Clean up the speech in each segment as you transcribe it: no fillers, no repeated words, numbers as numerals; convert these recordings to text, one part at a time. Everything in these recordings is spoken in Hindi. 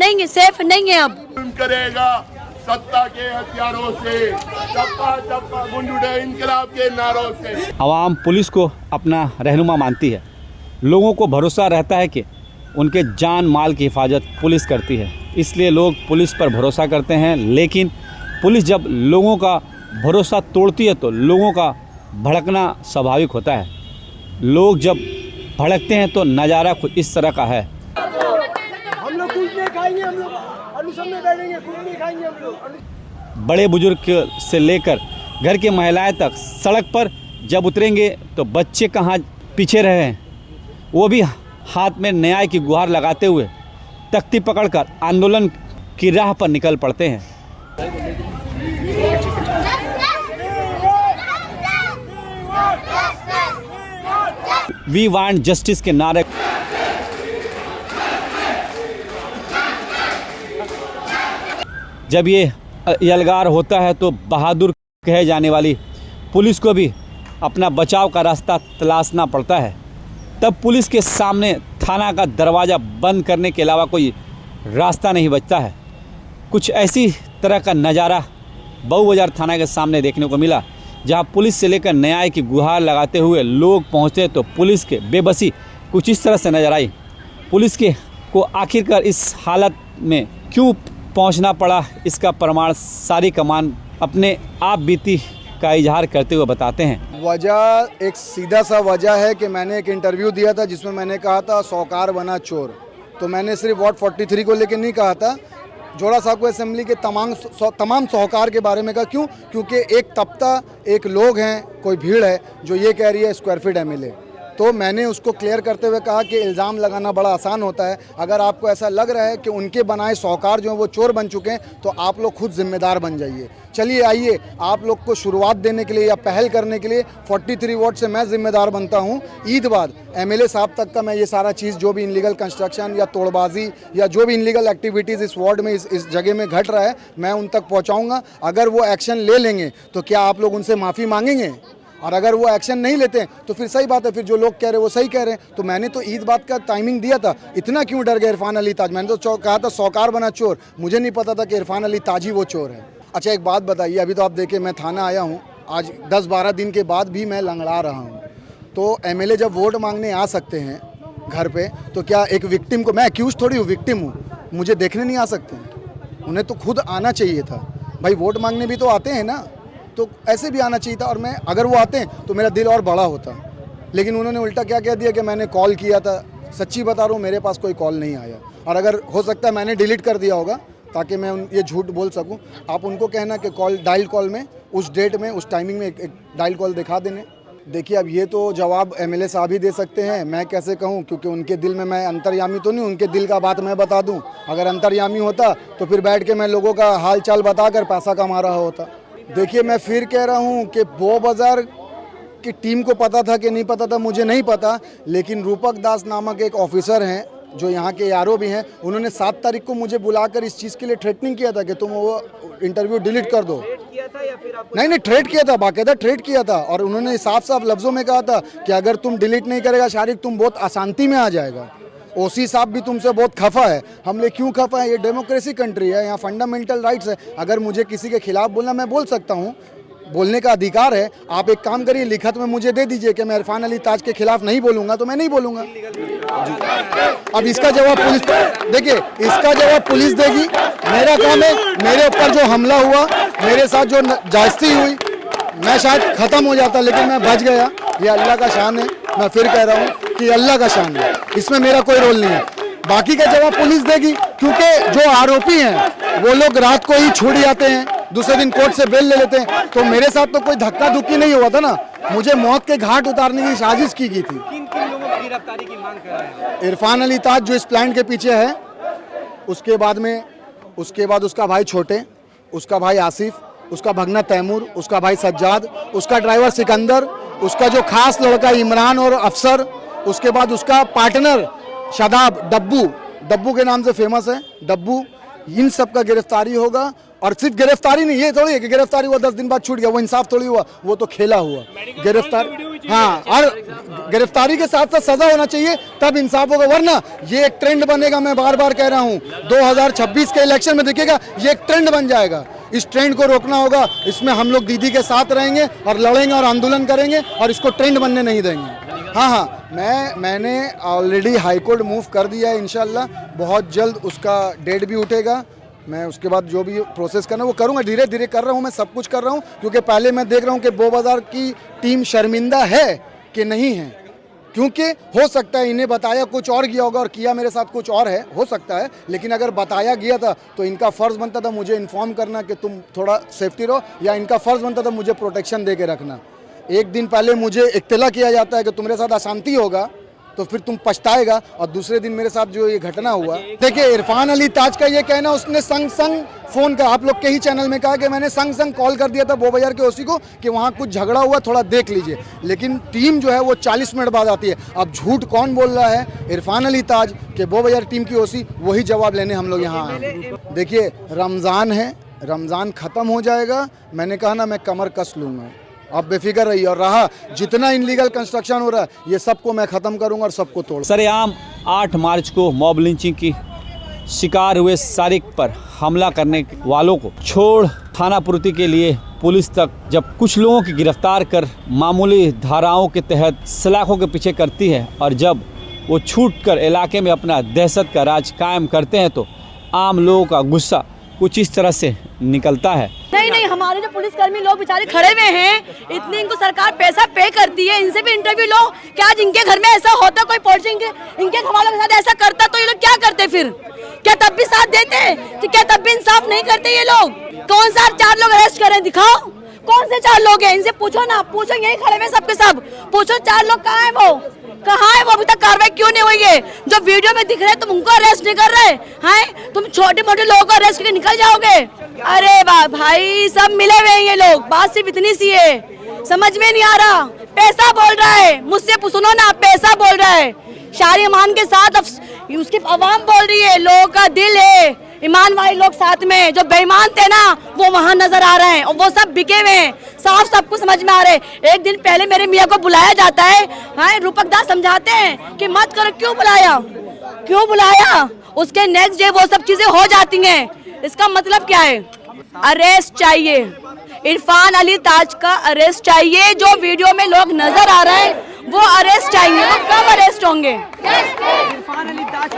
नहीं, सेफ नहीं है अब। करेगा सत्ता के हथियारों से, चप्पा चप्पा गुंडे इनकलाब के नारों से। आवाम पुलिस को अपना रहनुमा मानती है। लोगों को भरोसा रहता है कि उनके जान माल की हिफाजत पुलिस करती है, इसलिए लोग पुलिस पर भरोसा करते हैं। लेकिन पुलिस जब लोगों का भरोसा तोड़ती है तो लोगों का भड़कना स्वाभाविक होता है। लोग जब भड़कते हैं तो नज़ारा कुछ इस तरह का है। हम लोग कुछ नहीं खाएंगे, हम लोग अनुसम में बैठेंगे, कुछ नहीं खाएंगे हम लोग। बड़े बुजुर्ग से लेकर घर की महिलाएं तक सड़क पर जब उतरेंगे तो बच्चे कहाँ पीछे रहे हैं, वो भी हाथ में न्याय की गुहार लगाते हुए तख्ती पकड़कर आंदोलन की राह पर निकल पड़ते हैं। वी वांट जस्टिस के नारे जब ये यलगार होता है तो बहादुर कहे जाने वाली पुलिस को भी अपना बचाव का रास्ता तलाशना पड़ता है। तब पुलिस के सामने थाना का दरवाज़ा बंद करने के अलावा कोई रास्ता नहीं बचता है। कुछ ऐसी तरह का नज़ारा बहुबाजार थाना के सामने देखने को मिला, जहां पुलिस से लेकर न्याय की गुहार लगाते हुए लोग पहुंचे तो पुलिस के बेबसी कुछ इस तरह से नजर आई। पुलिस के को आखिरकार इस हालत में क्यों पहुंचना पड़ा, इसका प्रमाण सारी कमान अपने आप बीती का इजहार करते हुए बताते हैं। वजह एक सीधा सा वजह है कि मैंने एक इंटरव्यू दिया था जिसमें मैंने कहा था सौकार चोर। तो मैंने सिर्फ वार्ड 43 को लेकर नहीं कहा था, जोड़ा साहब को असेंबली के तमाम सौकार के बारे में कहा। क्यों? क्योंकि एक तबका, एक लोग हैं, कोई भीड़ है जो ये कह रही है स्क्वायर फीट एमएलए। तो मैंने उसको क्लियर करते हुए कहा कि इल्ज़ाम लगाना बड़ा आसान होता है। अगर आपको ऐसा लग रहा है कि उनके बनाए सौकार जो हैं वो चोर बन चुके हैं तो आप लोग खुद जिम्मेदार बन जाइए। चलिए आइए, आप लोग को शुरुआत देने के लिए या पहल करने के लिए 43 वार्ड से मैं जिम्मेदार बनता हूं। ईद बाद एमएलए साहब तक का मैं ये सारा चीज़ जो भी इनलीगल कंस्ट्रक्शन या तोड़बाजी या जो भी इनलीगल एक्टिविटीज़ इस वार्ड में इस जगह में घट रहा है, मैं उन तक पहुँचाऊँगा। अगर वो एक्शन ले लेंगे तो क्या आप लोग उनसे माफ़ी मांगेंगे? और अगर वो एक्शन नहीं लेते हैं तो फिर सही बात है, फिर जो लोग कह रहे हैं वो सही कह रहे हैं। तो मैंने तो ईद बात का टाइमिंग दिया था। इतना क्यों डर गए इरफान अली ताज? मैंने तो कहा था सौकार बना चोर, मुझे नहीं पता था कि इरफान अली ताज ही वो चोर है। अच्छा एक बात बताइए, अभी तो आप देखें मैं थाना आया हूँ, आज 10-12 दिन के बाद भी मैं लंगड़ा रहा हूँ। तो एमएलए जब वोट मांगने आ सकते हैं घर पे, तो क्या एक विक्टिम को, मैं एक्यूज थोड़ी हूँ, विक्टिम हूँ, मुझे देखने नहीं आ सकते? उन्हें तो खुद आना चाहिए था भाई, वोट मांगने भी तो आते हैं ना, तो ऐसे भी आना चाहिए था। और मैं अगर वो आते हैं तो मेरा दिल और बड़ा होता, लेकिन उन्होंने उल्टा क्या कह दिया कि मैंने कॉल किया था। सच्ची बता रहा हूँ, मेरे पास कोई कॉल नहीं आया, और अगर हो सकता है मैंने डिलीट कर दिया होगा ताकि मैं ये झूठ बोल सकूं। आप उनको कहना कि कॉल, डायल कॉल में उस डेट में, उस टाइमिंग में एक डायल कॉल दिखा देने। देखिए अब ये तो जवाब एमएलए साहब ही दे सकते हैं, मैं कैसे कहूँ, क्योंकि उनके दिल में मैं अंतर्यामी तो नहीं, उनके दिल का बात मैं बता दूँ। अगर अंतर्यामी होता तो फिर बैठ के मैं लोगों का हाल चाल बताकर पैसा कमा रहा होता। देखिए मैं फिर कह रहा हूँ कि बहुबाजार की टीम को पता था कि नहीं पता था मुझे नहीं पता, लेकिन रूपक दास नामक एक ऑफिसर हैं जो यहाँ के यारो भी हैं, उन्होंने 7 तारीख को मुझे बुलाकर इस चीज़ के लिए थ्रेटनिंग किया था कि तुम वो इंटरव्यू डिलीट कर दो। नहीं, थ्रेट किया था, बाकायदा थ्रेट किया था। और उन्होंने साफ साफ लफ्ज़ों में कहा था कि अगर तुम डिलीट नहीं करेगा शारिक, तुम बहुत अशांति में आ जाएगा। ओसी साहब भी तुमसे बहुत खफा है। हमने क्यों खफा है? ये डेमोक्रेसी कंट्री है, यहाँ फंडामेंटल राइट्स है। अगर मुझे किसी के खिलाफ बोलना, मैं बोल सकता हूँ, बोलने का अधिकार है। आप एक काम करिए, लिखत में मुझे दे दीजिए कि मैं इरफान अली ताज के खिलाफ नहीं बोलूँगा, तो मैं नहीं बोलूँगा। अब इसका जवाब पुलिस, देखिए इसका जवाब पुलिस देगी। मेरा काम है, मेरे ऊपर जो हमला हुआ, मेरे साथ जो जायज़ती हुई, मैं शायद ख़त्म हो जाता, लेकिन मैं बच गया। ये अल्लाह का शान है। मैं फिर कह रहा हूँ कि अल्लाह का शान है, इसमें मेरा कोई रोल नहीं है। बाकी का जवाब पुलिस देगी, क्योंकि जो आरोपी हैं वो लोग रात को ही छूट जाते हैं, दूसरे दिन कोर्ट से बेल ले लेते हैं। तो मेरे साथ तो कोई धक्का धुक्की नहीं हुआ था ना, मुझे मौत के घाट उतारने की साजिश की गई थी। किन लोगों की गिरफ्तारी की मांग कर रहे हैं? इरफान अली ताज जो इस प्लांट के पीछे है, उसके बाद उसका भाई छोटे, उसका भाई आसिफ, उसका भगना तैमूर, उसका भाई सज्जाद, उसका ड्राइवर सिकंदर, उसका जो खास लड़का इमरान और अफसर, उसके बाद उसका पार्टनर शादाब, डब्बू के नाम से फेमस है डब्बू। इन सब का गिरफ्तारी होगा। और सिर्फ गिरफ्तारी नहीं, ये थोड़ी है कि गिरफ्तारी हुआ 10 दिन बाद छूट गया, वो इंसाफ थोड़ी हुआ, वो तो खेला हुआ। गिरफ्तार हाँ, और गिरफ्तारी के साथ साथ सजा होना चाहिए, तब इंसाफ होगा, वरना ये एक ट्रेंड बनेगा। मैं बार बार कह रहा हूँ, 2026 के इलेक्शन में देखिएगा ये एक ट्रेंड बन जाएगा। इस ट्रेंड को रोकना होगा, इसमें हम लोग दीदी के साथ रहेंगे और लड़ेंगे और आंदोलन करेंगे और इसको ट्रेंड बनने नहीं देंगे। हाँ, मैंने ऑलरेडी हाई कोर्ट मूव कर दिया है, इंशाल्लाह बहुत जल्द उसका डेट भी उठेगा। मैं उसके बाद जो भी प्रोसेस करना वो करूँगा, धीरे धीरे कर रहा हूँ, मैं सब कुछ कर रहा हूँ, क्योंकि पहले मैं देख रहा हूँ कि बो बाज़ार की टीम शर्मिंदा है कि नहीं है, क्योंकि हो सकता है इन्हें बताया कुछ और गया होगा और किया मेरे साथ कुछ और है, हो सकता है, लेकिन अगर बताया गया था तो इनका फ़र्ज़ बनता था मुझे इन्फॉर्म करना कि तुम थोड़ा सेफ्टी रहो, या इनका फ़र्ज़ बनता था मुझे प्रोटेक्शन दे के रखना। एक दिन पहले मुझे इत्तला किया जाता है कि तुम्हारे साथ अशांति होगा तो फिर तुम पछताएगा, और दूसरे दिन मेरे साथ जो ये घटना हुआ। देखिए, इरफान अली ताज का ये कहना, उसने संग फ़ोन का आप लोग के ही चैनल में कहा कि मैंने संग कॉल कर दिया था बो बाज़ार के ओसी को कि वहाँ कुछ झगड़ा हुआ, थोड़ा देख लीजिए, लेकिन टीम जो है वो 40 मिनट बाद आती है। अब झूठ कौन बोल रहा है? इरफान अली ताज के बो बाज़ार टीम की ओसी, वही जवाब लेने हम लोग यहाँ आए। देखिए, रमज़ान है, रमज़ान ख़त्म हो जाएगा, मैंने कहा ना मैं कमर कस लूँगा, आप बेफिक्र रहिए। और रहा जितना इनलीगल कंस्ट्रक्शन हो रहा है ये सबको मैं ख़त्म करूंगा और सबको तोड़। सरेआम 8 मार्च को मॉब लिंचिंग की शिकार हुए सारिक पर हमला करने वालों को छोड़ थाना पूर्ति के लिए पुलिस तक जब कुछ लोगों की गिरफ्तार कर मामूली धाराओं के तहत सलाखों के पीछे करती है, और जब वो छूट कर इलाके में अपना दहशत का राज कायम करते हैं तो आम लोगों का गुस्सा कुछ इस तरह से निकलता है। नहीं, हमारे जो पुलिसकर्मी लोग बेचारे खड़े हुए हैं, इतनी इनको सरकार पैसा पे करती है, इनसे भी इंटरव्यू लो। क्या जिनके घर में ऐसा होता, कोई पॉलिटिशियन इनके घरवालों के साथ ऐसा करता तो ये लोग क्या करते फिर? क्या तब भी साथ देते? कि क्या तब भी इंसाफ नहीं करते ये लोग? कौन सा 4 लोग अरेस्ट करें, दिखाओ कौन से 4 लोग हैं? इनसे पूछो ना, पूछो, यही खड़े हुए सबके सब, पूछो 4 लोग कहाँ है वो, कहाँ है वो? अभी तक कार्रवाई क्यों नहीं हुई है? जो वीडियो में दिख रहे हैं तुम उनको अरेस्ट नहीं कर रहे हैं, तुम छोटे मोटे लोगों को अरेस्ट करके निकल जाओगे। अरे वाह भाई, सब मिले हुए हैं ये लोग, बात सिर्फ इतनी सी है, समझ में नहीं आ रहा। पैसा बोल रहा है, मुझसे सुनो ना, पैसा बोल रहा है। शाहरी अमान के साथ उसकी आवाम बोल रही है, लोगों का दिल है, ईमान वाले लोग साथ में, जो बेईमान थे ना वो वहाँ नजर आ रहे हैं, और वो सब बिके हुए हैं, साफ सबको समझ में आ रहे हैं। एक दिन पहले मेरे मियाँ को बुलाया जाता है, रूपक दास समझाते हैं कि मत करो, क्यों बुलाया, उसके नेक्स्ट डे वो सब चीजें हो जाती हैं। इसका मतलब क्या है? अरेस्ट चाहिए, इरफान अली ताज का अरेस्ट चाहिए। जो वीडियो में लोग नजर आ रहे हैं वो अरेस्ट चाहिए। वो कब अरेस्ट होंगे? इरफान अली ताज।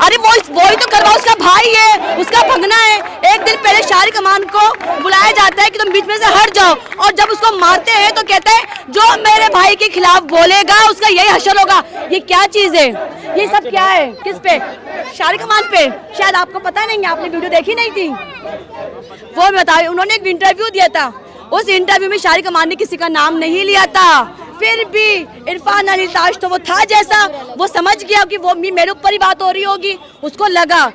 अरे वही तो करवा, उसका भाई है, उसका भगना है। एक दिन पहले शाहरी कमान को बुलाया जाता है कि तुम बीच में से हट जाओ, और जब उसको मारते हैं तो कहते हैं जो मेरे भाई के खिलाफ बोलेगा उसका यही हशर होगा। ये क्या चीज है? ये सब क्या है? किस पे? शाहरी कमान पे? शायद आपको पता नहीं है, आपने वीडियो देखी नहीं थी। वो बताइए, उन्होंने एक इंटरव्यू दिया था, उस इंटरव्यू में शाहरी कमान ने किसी का नाम नहीं लिया था, फिर भी इरफान अली ताज तो वो था जैसा, वो समझ गया कि वो मेरे ऊपर ही बात हो रही होगी, उसको लगा।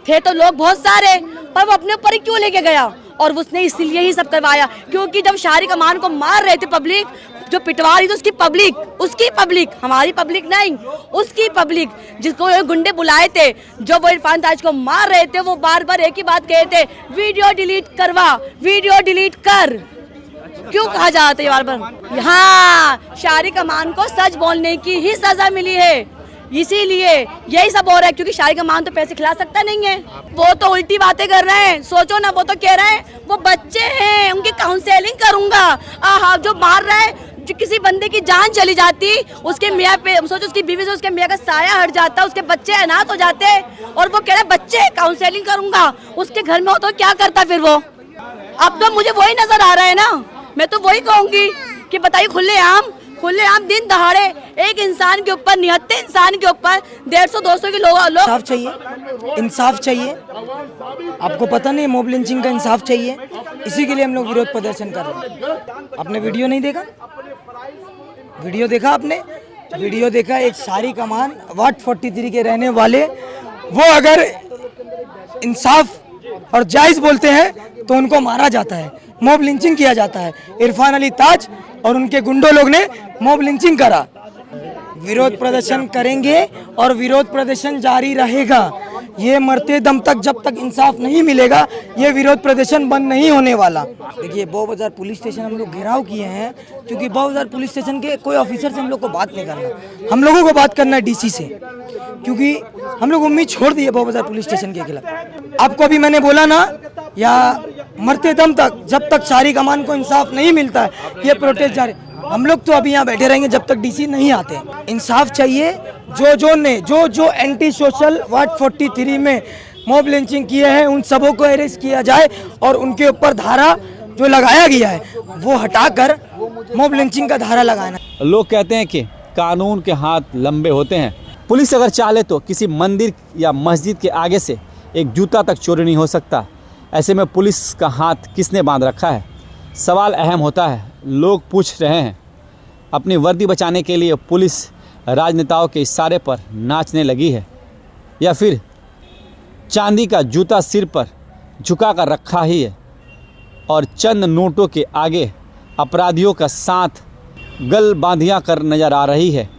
थे तो लोग बहुत सारे, पर वो अपने ऊपर ही क्यों लेके गया? और उसने इसलिए ही सब करवाया क्योंकि जब शाहरी कमान को मार रहे थे पब्लिक, जो पिटवा रही थी उसकी पब्लिक, हमारी पब्लिक नहीं, उसकी पब्लिक, जिसको गुंडे बुलाए थे, जो वो इरफान ताज को मार रहे थे, वो बार बार एक ही बात कहे थे, वीडियो डिलीट करवा, वीडियो डिलीट कर। क्यों कहा जाता है बार बार? हाँ, शाहरी कमान को सच बोलने की ही सजा मिली है, इसीलिए यही सब हो रहा है, क्योंकि शाहरी कमान तो पैसे खिला सकता नहीं है। वो तो उल्टी बातें कर रहे हैं, सोचो ना, वो तो कह रहे हैं वो बच्चे हैं, उनकी काउंसलिंग करूंगा। आहा, जो मार रहा है, जो किसी बंदे की जान चली जाती, उसके मियाँ पे सोचो, उसकी बीवी से उसके मियाँ का साया हट जाता, उसके बच्चे अनाथ हो जाते, और वो कह रहे बच्चे काउंसलिंग करूंगा। उसके घर में हो तो क्या करता फिर वो? अब तो मुझे वही नजर आ रहा है ना, मैं तो वही कहूंगी कि बताइए, खुलेआम दिन दहाड़े एक इंसान के ऊपर, निहत्ते इंसान के ऊपर 150-200 के लोग इंसाफ चाहिए। आपको पता नहीं, मॉब लिंचिंग का इंसाफ चाहिए, इसी के लिए हम लोग विरोध प्रदर्शन कर रहे हैं। आपने वीडियो नहीं देखा? वीडियो देखा आपने? वीडियो देखा, एक शाहरी कमान वार्ड 43 के रहने वाले, वो अगर इंसाफ और जायज बोलते हैं तो उनको मारा जाता है, मॉब लिंचिंग किया जाता है। इरफान अली ताज और उनके गुंडों लोग ने मॉब लिंचिंग करा। विरोध प्रदर्शन करेंगे और विरोध प्रदर्शन जारी रहेगा। ये मरते दम तक जब तक इंसाफ नहीं मिलेगा ये विरोध प्रदर्शन बंद नहीं होने वाला। देखिए बो बाजार पुलिस स्टेशन हम लोग घेराव किए हैं क्योंकि बो बाजार पुलिस स्टेशन के कोई ऑफिसर से हम लोग को बात नहीं करना, हम लोगों को बात करना है डीसी से, क्योंकि हम लोग उम्मीद छोड़ दी है बो बाजार पुलिस स्टेशन के खिलाफ। आपको अभी मैंने बोला ना, या मरते दम तक जब तक सारी कमान को इंसाफ नहीं मिलता है ये प्रोटेस्ट जारी। हम लोग तो अभी यहाँ बैठे रहेंगे जब तक डीसी नहीं आते। इंसाफ चाहिए। जो एंटी सोशल वार्ड 43 में मॉब लिंचिंग किए हैं उन सबों को अरेस्ट किया जाए और उनके ऊपर धारा जो लगाया गया है वो हटाकर मॉब लिंचिंग का धारा लगाना। लोग कहते हैं कि कानून के हाथ लंबे होते हैं। पुलिस अगर चाहे तो किसी मंदिर या मस्जिद के आगे से एक जूता तक चोरी नहीं हो सकता। ऐसे में पुलिस का हाथ किसने बांध रखा है? सवाल अहम होता है। लोग पूछ रहे हैं, अपनी वर्दी बचाने के लिए पुलिस राजनेताओं के इशारे पर नाचने लगी है या फिर चांदी का जूता सिर पर झुका कर रखा ही है और चंद नोटों के आगे अपराधियों का साथ गल बांधियाँ कर नज़र आ रही है।